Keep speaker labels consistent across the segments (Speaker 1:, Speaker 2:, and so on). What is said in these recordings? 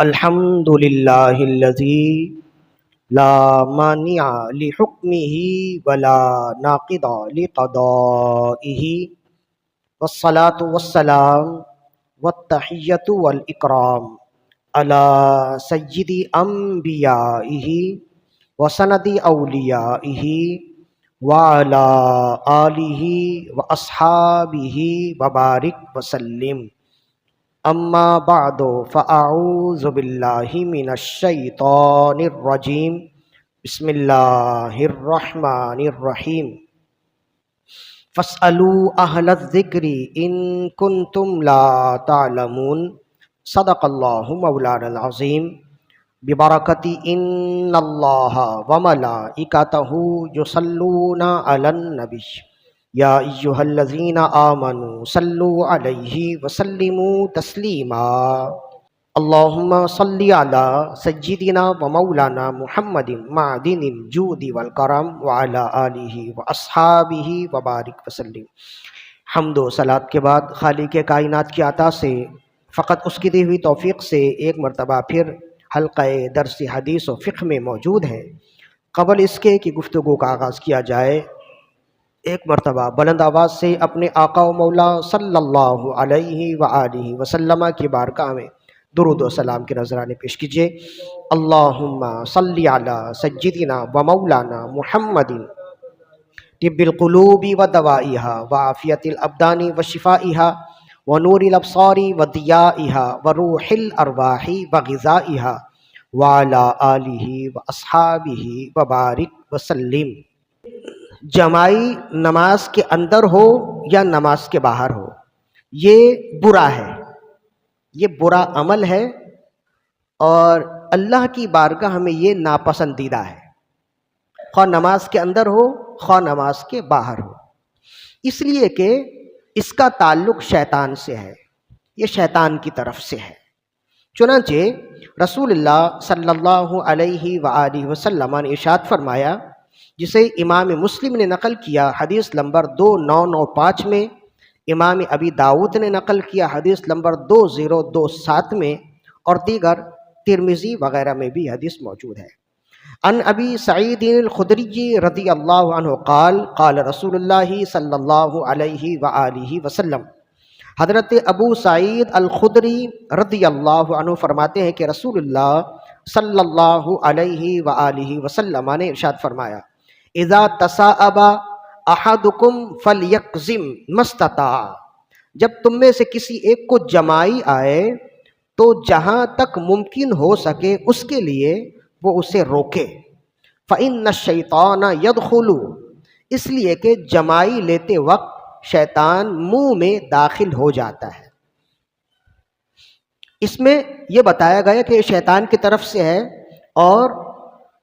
Speaker 1: الحمد للہ الذی لا مانع لحکمہ ولا ناقض لقضائہ والصلاة والسلام والتحیۃ والاکرام علی سید انبیائہ وسند اولیائہ وعلی آلہ واصحابہ وبارک وسلم اما بعد فاعوذ باللہ من الشیطان الرجیم بسم اللہ الرحمن الرحیم فاسألوا اہل الذکر ان کنتم لا تعلمون صدق اللہ مولانا العظیم ببرکت ان اللہ وملائکتہ یصلون علی النبی یا ایہا الذین آمنوا صلوا علیہ وسلموا تسلیما اللہم صلی علی سیدنا و مولانا محمد معدن الجود والکرم وعلی آلہ واصحابہ وبارک وسلم۔ حمد و صلات کے بعد خالق کائنات کی عطا سے فقط اس کی دی ہوئی توفیق سے ایک مرتبہ پھر حلقہ درس حدیث و فقہ میں موجود ہیں۔ قبل اس کے کہ گفتگو کا آغاز کیا جائے، ایک مرتبہ بلند آواز سے اپنے آقا و مولا صلی اللہ علیہ وآلہ وسلم کی بارگاہ میں درود و سلام کے نذرانے پیش کیجیے۔ اللہم صلی علی سیدنا و مولانا محمد طب القلوب و دوائہا و عافیت الابدان و شفائہا و نور الابصار و ضیائہا و روح الارواح و غذائہا وعلی آلہ و اصحابہ و بارک وسلم۔ جماعی نماز کے اندر ہو یا نماز کے باہر ہو، یہ برا ہے، یہ برا عمل ہے، اور اللہ کی بارگاہ میں یہ ناپسندیدہ ہے، خواہ نماز کے اندر ہو خواہ نماز کے باہر ہو، اس لیے کہ اس کا تعلق شیطان سے ہے، یہ شیطان کی طرف سے ہے۔ چنانچہ رسول اللہ صلی اللہ علیہ وآلہ وسلم نے ارشاد فرمایا، جسے امام مسلم نے نقل کیا حدیث نمبر 2995 میں، امام ابی داؤد نے نقل کیا حدیث نمبر 2027 میں، اور دیگر ترمذی وغیرہ میں بھی حدیث موجود ہے۔ عن ابی سعید الخدری رضی اللہ عنہ قال قال رسول اللہ صلی اللہ علیہ وآلہ وسلم، حضرت ابو سعید الخدری رضی اللہ عنہ فرماتے ہیں کہ رسول اللہ صلی اللہ علیہ وآلہ وسلم نے ارشاد فرمایا، اذا تصاءب احدکم فلیقزم ما استطاع، جب تم میں سے کسی ایک کو جمائی آئے تو جہاں تک ممکن ہو سکے اس کے لیے وہ اسے روکے۔ فإن الشیطان یدخل، اس لیے کہ جمائی لیتے وقت شیطان منہ میں داخل ہو جاتا ہے۔ اس میں یہ بتایا گیا کہ شیطان کی طرف سے ہے، اور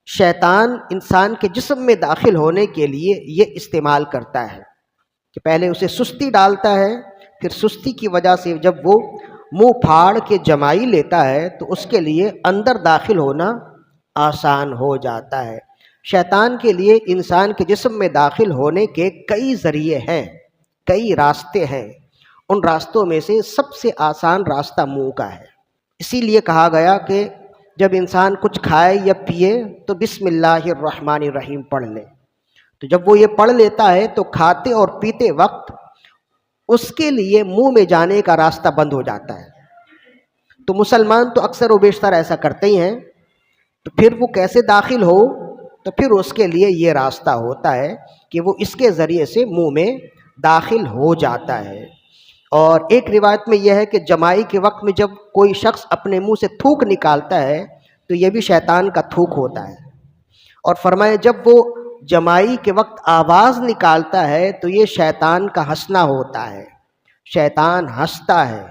Speaker 1: شیطان انسان کے جسم میں داخل ہونے کے لیے یہ استعمال کرتا ہے کہ پہلے اسے سستی ڈالتا ہے، پھر سستی کی وجہ سے جب وہ منہ پھاڑ کے جمائی لیتا ہے تو اس کے لیے اندر داخل ہونا آسان ہو جاتا ہے۔ شیطان کے لیے انسان کے جسم میں داخل ہونے کے کئی ذریعے ہیں، کئی راستے ہیں، ان راستوں میں سے سب سے آسان راستہ منہ کا ہے۔ اسی لیے کہا گیا کہ جب انسان کچھ کھائے یا پیے تو بسم اللہ الرحمن الرحیم پڑھ لے، تو جب وہ یہ پڑھ لیتا ہے تو کھاتے اور پیتے وقت اس کے لیے منہ میں جانے کا راستہ بند ہو جاتا ہے۔ تو مسلمان تو اکثر و بیشتر ایسا کرتے ہی ہیں، تو پھر وہ کیسے داخل ہو، تو پھر اس کے لیے یہ راستہ ہوتا ہے کہ وہ اس کے ذریعے سے منہ میں داخل ہو جاتا ہے۔ اور ایک روایت میں یہ ہے کہ جمائی کے وقت میں جب کوئی شخص اپنے منہ سے تھوک نکالتا ہے تو یہ بھی شیطان کا تھوک ہوتا ہے، اور فرمایا جب وہ جمائی کے وقت آواز نکالتا ہے تو یہ شیطان کا ہنسنا ہوتا ہے، شیطان ہنستا ہے،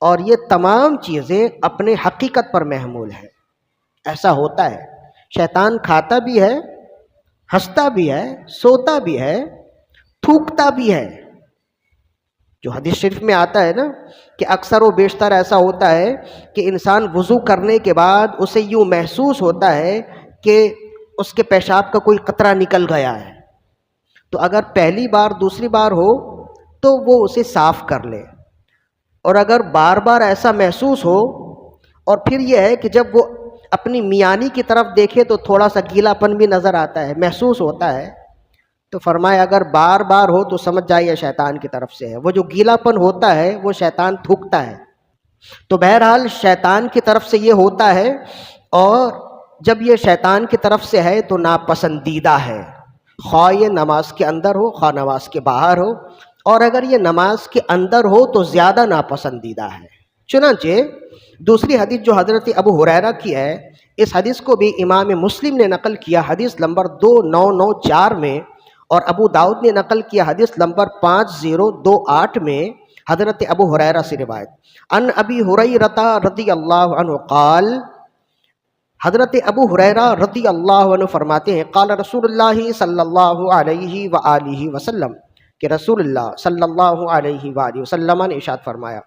Speaker 1: اور یہ تمام چیزیں اپنے حقیقت پر محمول ہے۔ ایسا ہوتا ہے، شیطان کھاتا بھی ہے، ہنستا بھی ہے، سوتا بھی ہے، تھوکتا بھی ہے۔ جو حدیث شریف میں آتا ہے نا کہ اکثر و بیشتر ایسا ہوتا ہے کہ انسان وضو کرنے کے بعد اسے یوں محسوس ہوتا ہے کہ اس کے پیشاب کا کوئی قطرہ نکل گیا ہے، تو اگر پہلی بار دوسری بار ہو تو وہ اسے صاف کر لے، اور اگر بار بار ایسا محسوس ہو اور پھر یہ ہے کہ جب وہ اپنی میانی کی طرف دیکھے تو تھوڑا سا گیلا پن بھی نظر آتا ہے، محسوس ہوتا ہے، تو فرمایا اگر بار بار ہو تو سمجھ جائیے شیطان کی طرف سے ہے۔ وہ جو گیلا پن ہوتا ہے وہ شیطان تھوکتا ہے۔ تو بہرحال شیطان کی طرف سے یہ ہوتا ہے، اور جب یہ شیطان کی طرف سے ہے تو ناپسندیدہ ہے، خواہ یہ نماز کے اندر ہو خواہ نماز کے باہر ہو، اور اگر یہ نماز کے اندر ہو تو زیادہ ناپسندیدہ ہے۔ چنانچہ دوسری حدیث جو حضرت ابو ہریرہ کی ہے، اس حدیث کو بھی امام مسلم نے نقل کیا حدیث نمبر 2994 میں، اور ابو داؤد نے نقل کیا حدیث نمبر 5028 میں، حضرت ابو ہریرہ سے روایت ان ابی ہریرہ رضی اللہ عنہ قال، حضرت ابو ہریرہ رضی اللہ عنہ فرماتے ہیں قال رسول اللہ صلی اللہ علیہ وآلہ وسلم، کہ رسول اللہ صلی اللہ علیہ وآلہ وسلم نے ارشاد فرمایا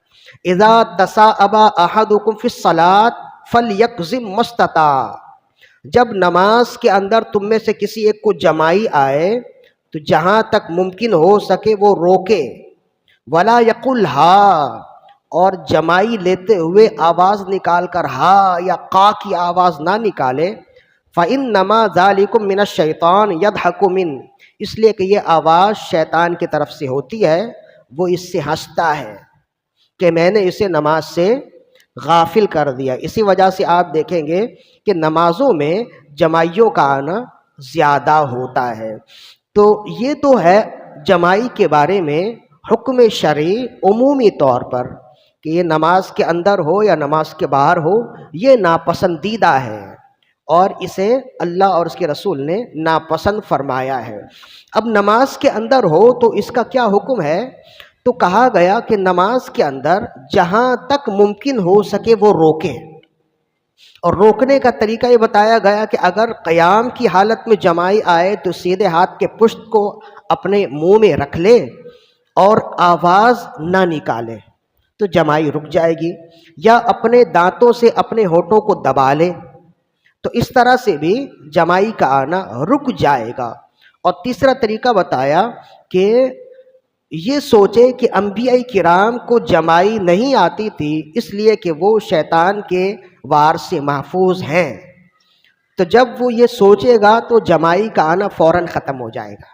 Speaker 1: اذا تصاءب احدکم فی الصلاۃ فلیکظم ما استطاع، جب نماز کے اندر تم میں سے کسی ایک کو جمائی آئے تو جہاں تک ممکن ہو سکے وہ روکے، ولا یقل ہا، اور جمائی لیتے ہوئے آواز نکال کر ہا یا قا کی آواز نہ نکالے، فإنما ذالکم من الشیطان یضحک من، اس لیے کہ یہ آواز شیطان کی طرف سے ہوتی ہے، وہ اس سے ہنستا ہے کہ میں نے اسے نماز سے غافل کر دیا۔ اسی وجہ سے آپ دیکھیں گے کہ نمازوں میں جمائیوں کا آنا زیادہ ہوتا ہے۔ تو یہ تو ہے جمائی کے بارے میں حکم شرعی عمومی طور پر، کہ یہ نماز کے اندر ہو یا نماز کے باہر ہو یہ ناپسندیدہ ہے، اور اسے اللہ اور اس کے رسول نے ناپسند فرمایا ہے۔ اب نماز کے اندر ہو تو اس کا کیا حکم ہے؟ تو کہا گیا کہ نماز کے اندر جہاں تک ممکن ہو سکے وہ روکے، اور روکنے کا طریقہ یہ بتایا گیا کہ اگر قیام کی حالت میں جمائی آئے تو سیدھے ہاتھ کے پشت کو اپنے منہ میں رکھ لے اور آواز نہ نکالے تو جمائی رک جائے گی، یا اپنے دانتوں سے اپنے ہونٹوں کو دبا لے تو اس طرح سے بھی جمائی کا آنا رک جائے گا۔ اور تیسرا طریقہ بتایا کہ یہ سوچے کہ انبیاء کرام کو جمائی نہیں آتی تھی اس لیے کہ وہ شیطان کے وار سے محفوظ ہیں، تو جب وہ یہ سوچے گا تو جمائی کا آنا فوراً ختم ہو جائے گا۔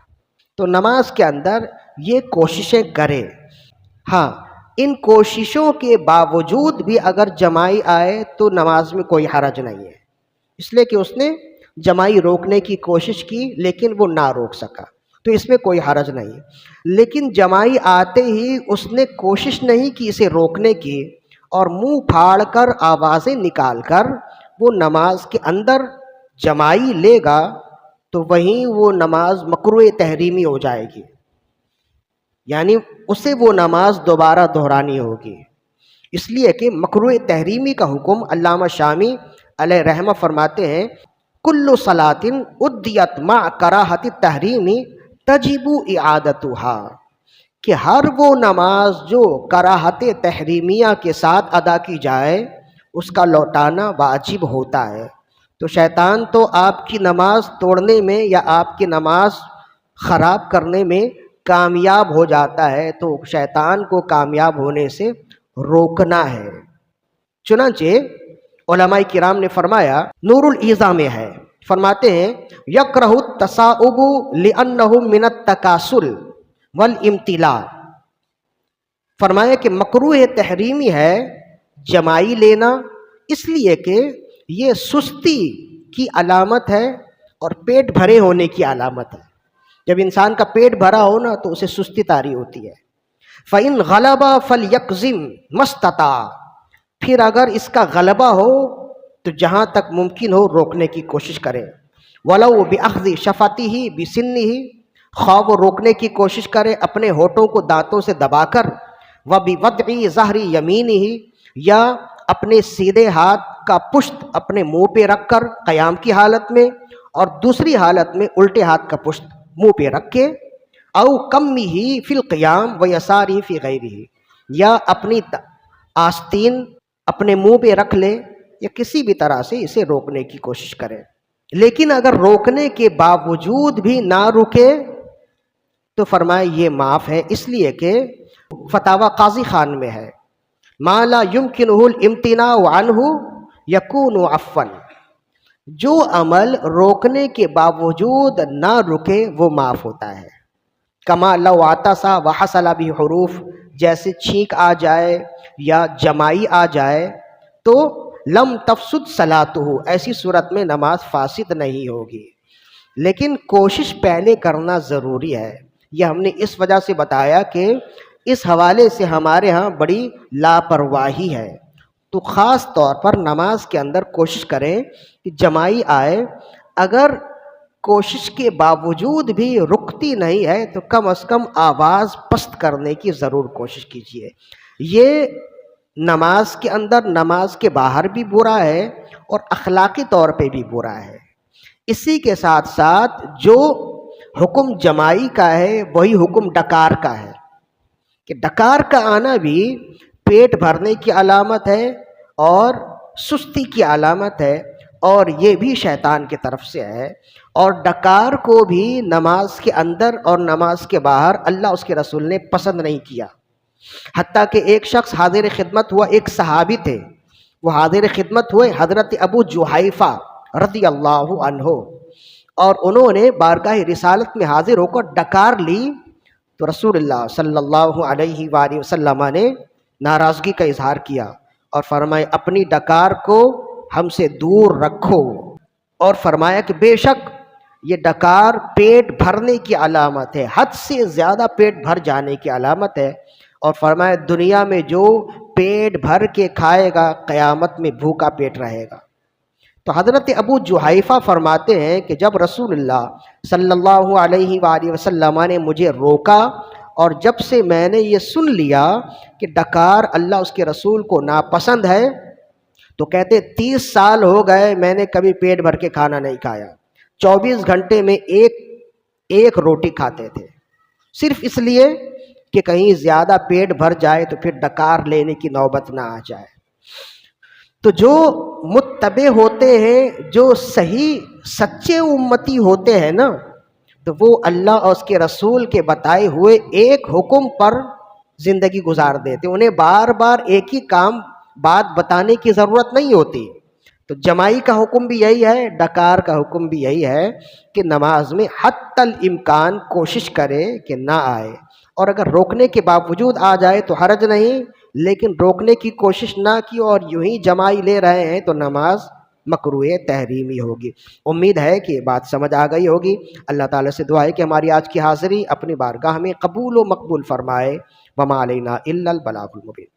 Speaker 1: تو نماز کے اندر یہ کوششیں کرے۔ ہاں، ان کوششوں کے باوجود بھی اگر جمائی آئے تو نماز میں کوئی حرج نہیں ہے، اس لیے کہ اس نے جمائی روکنے کی کوشش کی لیکن وہ نہ روک سکا، تو اس میں کوئی حرج نہیں۔ لیکن جمائی آتے ہی اس نے کوشش نہیں کی اسے روکنے کی، اور منہ پھاڑ کر آوازیں نکال کر وہ نماز کے اندر جمائی لے گا تو وہیں وہ نماز مکروہ تحریمی ہو جائے گی، یعنی اسے وہ نماز دوبارہ دہرانی ہوگی، اس لیے کہ مکروہ تحریمی کا حکم علامہ شامی علیہ رحمہ فرماتے ہیں کل صلاۃ ادیت مع کراہۃ التحریم تجب اعادتها، کہ ہر وہ نماز جو کراہت تحریمیہ کے ساتھ ادا کی جائے اس کا لوٹانا واجب ہوتا ہے۔ تو شیطان تو آپ کی نماز توڑنے میں یا آپ کی نماز خراب کرنے میں کامیاب ہو جاتا ہے، تو شیطان کو کامیاب ہونے سے روکنا ہے۔ چنانچہ علماء کرام نے فرمایا، نور الایضاح میں ہے، فرماتے ہیں یکرہ التصاؤب لأنہ من التکاسل والامتلاء، فرمایا کہ مکروہ تحریمی ہے جمائی لینا اس لیے کہ یہ سستی کی علامت ہے اور پیٹ بھرے ہونے کی علامت ہے۔ جب انسان کا پیٹ بھرا ہو نا تو اسے سستی طاری ہوتی ہے۔ فَإِنْ غَلَبَ فَلْيَقْزِمْ مَا اسْتَطَاعَ، پھر اگر اس کا غلبہ ہو تو جہاں تک ممکن ہو روکنے کی کوشش کرے، وَلَوْ بِأَخْذِ شَفَتِهِ بِسِنِّهِ، خواہ وہ روکنے کی کوشش کرے اپنے ہونٹوں کو دانتوں سے دبا کر، وَبِوَضْعِ ظَهْرِ يَمِينِهِ، یا اپنے سیدھے ہاتھ کا پشت اپنے منہ پہ رکھ کر قیام کی حالت میں، اور دوسری حالت میں الٹے ہاتھ کا پشت منہ پہ رکھ کے، او کمِّہ فی القیام ویسارہ فی غیرہ، یا اپنی آستین اپنے منہ پہ رکھ لے یا کسی بھی طرح سے اسے روکنے کی کوشش کرے۔ لیکن اگر روکنے کے باوجود بھی نہ رکے تو فرمائے یہ معاف ہے، اس لیے کہ فتاوی قاضی خان میں ہے ما لا یمکنہ الامتناع عنہ یکون عفوا، جو عمل روکنے کے باوجود نہ رکے وہ معاف ہوتا ہے. کما لو عطسا وحصل به حروف، جیسے چھینک آ جائے یا جمائی آ جائے تو لم تفسد صلاتہ، ایسی صورت میں نماز فاسد نہیں ہوگی. لیکن کوشش پہلے کرنا ضروری ہے. یہ ہم نے اس وجہ سے بتایا کہ اس حوالے سے ہمارے ہاں بڑی لاپرواہی ہے. تو خاص طور پر نماز کے اندر کوشش کریں کہ جمائی آئے. اگر کوشش کے باوجود بھی رکتی نہیں ہے تو کم از کم آواز پست کرنے کی ضرور کوشش کیجیے. یہ نماز کے اندر، نماز کے باہر بھی برا ہے اور اخلاقی طور پہ بھی برا ہے. اسی کے ساتھ ساتھ جو حکم جمائی کا ہے وہی حکم ڈکار کا ہے، کہ ڈکار کا آنا بھی پیٹ بھرنے کی علامت ہے اور سستی کی علامت ہے، اور یہ بھی شیطان کی طرف سے ہے. اور ڈکار کو بھی نماز کے اندر اور نماز کے باہر اللہ اس کے رسول نے پسند نہیں کیا. حتیٰ کہ ایک شخص حاضر خدمت ہوا، ایک صحابی تھے، وہ حاضر خدمت ہوئے حضرت ابو جحیفہ رضی اللہ عنہ، اور انہوں نے بارگاہ رسالت میں حاضر ہو کر ڈکار لی تو رسول اللہ صلی اللہ علیہ وآلہ وسلم نے ناراضگی کا اظہار کیا اور فرمائے اپنی ڈکار کو ہم سے دور رکھو. اور فرمایا کہ بے شک یہ ڈکار پیٹ بھرنے کی علامت ہے، حد سے زیادہ پیٹ بھر جانے کی علامت ہے. اور فرمایا دنیا میں جو پیٹ بھر کے کھائے گا قیامت میں بھوکا پیٹ رہے گا. تو حضرت ابو جحیفہ فرماتے ہیں کہ جب رسول اللہ صلی اللہ علیہ وآلہ وسلم نے مجھے روکا اور جب سے میں نے یہ سن لیا کہ ڈکار اللہ اس کے رسول کو ناپسند ہے، تو کہتے 30 سال ہو گئے میں نے کبھی پیٹ بھر کے کھانا نہیں کھایا. 24 گھنٹے میں ایک روٹی کھاتے تھے، صرف اس لیے کہ کہیں زیادہ پیٹ بھر جائے تو پھر ڈکار لینے کی نوبت نہ آ جائے. تو جو متبع ہوتے ہیں، جو صحیح سچے امتی ہوتے ہیں نا، تو وہ اللہ اور اس کے رسول کے بتائے ہوئے ایک حکم پر زندگی گزار دیتے. انہیں بار بار ایک ہی کام بات بتانے کی ضرورت نہیں ہوتی. تو جمائی کا حکم بھی یہی ہے، ڈکار کا حکم بھی یہی ہے کہ نماز میں حتی الامکان کوشش کرے کہ نہ آئے. اور اگر روکنے کے باوجود آ جائے تو حرج نہیں، لیکن روکنے کی کوشش نہ کی اور یوں ہی جمائی لے رہے ہیں تو نماز مکروہ تحریمی ہوگی. امید ہے کہ یہ بات سمجھ آ گئی ہوگی. اللہ تعالیٰ سے دعا ہے کہ ہماری آج کی حاضری اپنی بارگاہ میں قبول و مقبول فرمائے. وما علینا الا البلاغ المبین.